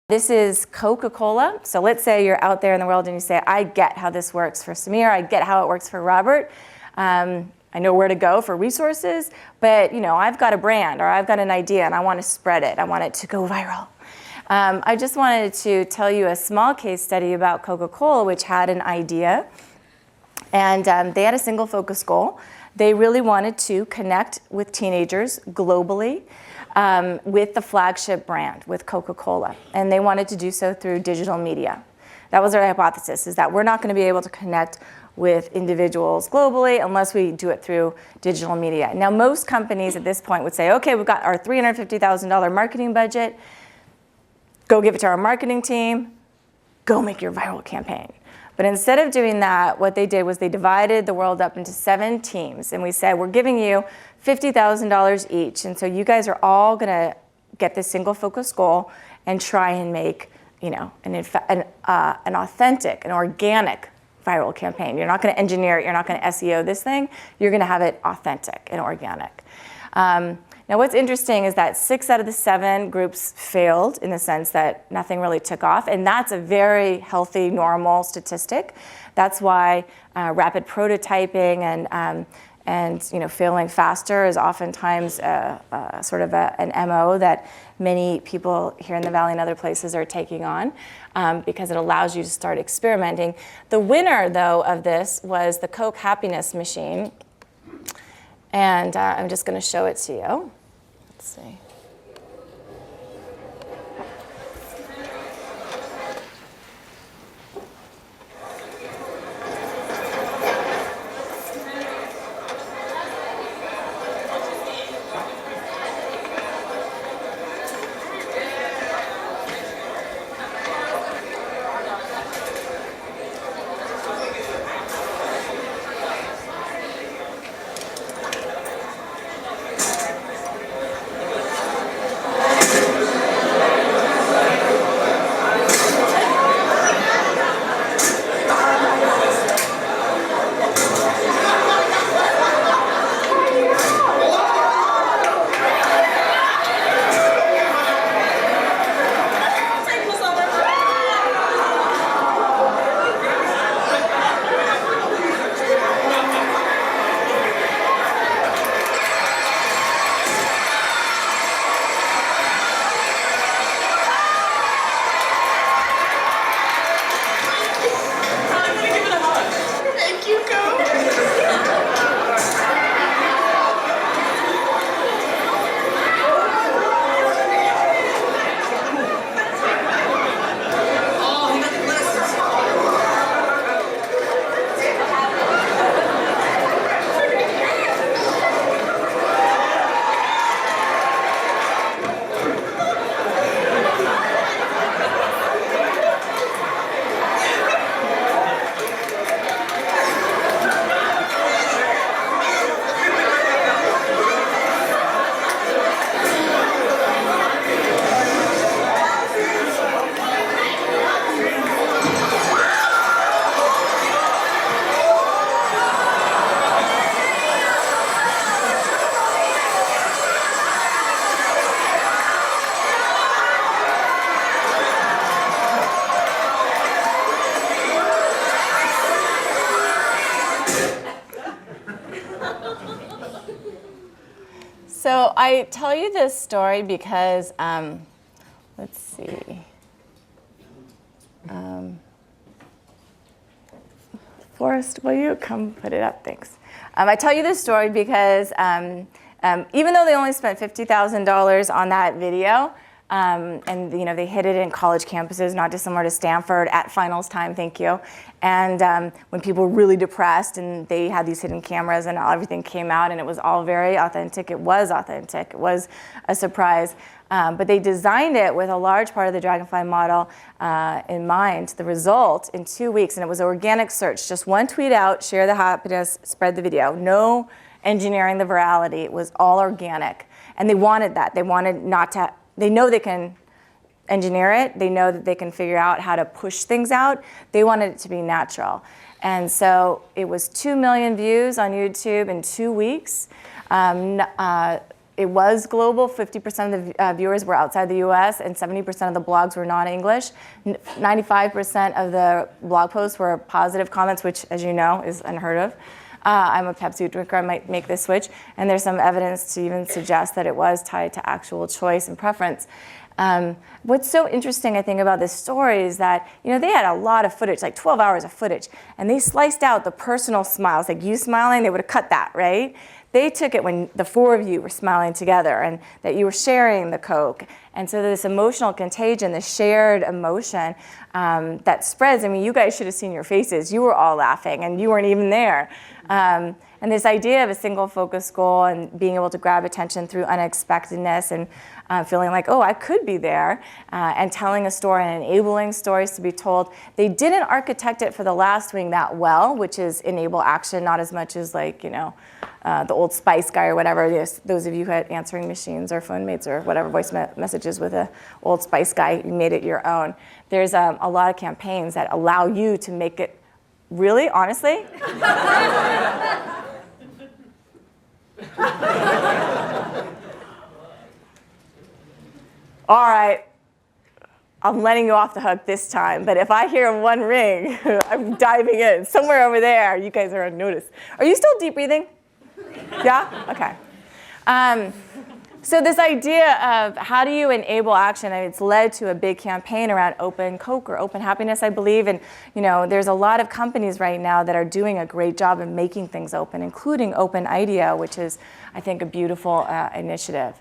This is Coca-Cola. So let's say you're out there in the world and you say, I get how this works for Samir, I get how it works for Robert. I know where to go for resources, but I've got a brand or I've got an idea and I want to spread it. I want it to go viral. I just wanted to tell you a small case study about Coca-Cola, which had an idea, and they had a single focus goal. They really wanted to connect with teenagers globally with the flagship brand, with Coca-Cola, and they wanted to do so through digital media. That was their hypothesis, is that we're not going to be able to connect with individuals globally unless we do it through digital media. Now, most companies at this point would say, okay, we've got our $350,000 marketing budget, go give it to our marketing team, go make your viral campaign. But instead of doing that, what they did was they divided the world up into 7 teams. And we said, we're giving you $50,000 each. And so you guys are all going to get this single focus goal and try and make an authentic, an organic viral campaign. You're not going to engineer it. You're not going to SEO this thing. You're going to have it authentic and organic. Now, what's interesting is that 6 out of the 7 groups failed in the sense that nothing really took off, and that's a very healthy, normal statistic. That's why rapid prototyping and failing faster is oftentimes sort of an MO that many people here in the Valley and other places are taking on because it allows you to start experimenting. The winner, though, of this was the Coke Happiness Machine. And I'm just going to show it to you. Let's see. So I tell you this story because, let's see. Forrest, will you come put it up? Thanks. I tell you this story because even though they only spent $50,000 on that video, and they hit it in college campuses, not dissimilar to Stanford at finals time, thank you. And when people were really depressed and they had these hidden cameras and everything came out and it was all very authentic. It was authentic. It was a surprise. But they designed it with a large part of the Dragonfly model in mind. The result in 2 weeks, and it was organic search, just one tweet out, share the happiness, spread the video. No engineering the virality. It was all organic. And they wanted that. They wanted not to, they know they can engineer it. They know that they can figure out how to push things out. They wanted it to be natural. And so it was 2 million views on YouTube in 2 weeks. it was global. 50% of the viewers were outside the US, and 70% of the blogs were non-English. 95% of the blog posts were positive comments, which, as you know, is unheard of. I'm a Pepsi drinker, I might make this switch. And there's some evidence to even suggest that it was tied to actual choice and preference. What's so interesting, I think, about this story is that, you know, they had a lot of footage, like 12 hours of footage, and they sliced out the personal smiles, like you smiling, they would have cut that, right? They took it when the four of you were smiling together and that you were sharing the Coke. And so this emotional contagion, this shared emotion that spreads. I mean, you guys should have seen your faces. You were all laughing and you weren't even there. And this idea of a single focus goal and being able to grab attention through unexpectedness and feeling like, oh, I could be there, and telling a story and enabling stories to be told. They didn't architect it for the last wing that well, which is enable action, not as much as like, you know, the Old Spice guy or whatever. Those of you who had answering machines or phone mates or whatever voice messages with a Old Spice guy, you made it your own. There's a lot of campaigns that allow you to make it really, honestly. All right, I'm letting you off the hook this time, but if I hear one ring, I'm diving in. Somewhere over there, you guys are on notice. Are you still deep breathing? Yeah? Okay. So this idea of how do you enable action, and it's led to a big campaign around open Coke or open happiness, I believe. And you know, there's a lot of companies right now that are doing a great job of making things open, including Open Idea, which is, I think, a beautiful initiative.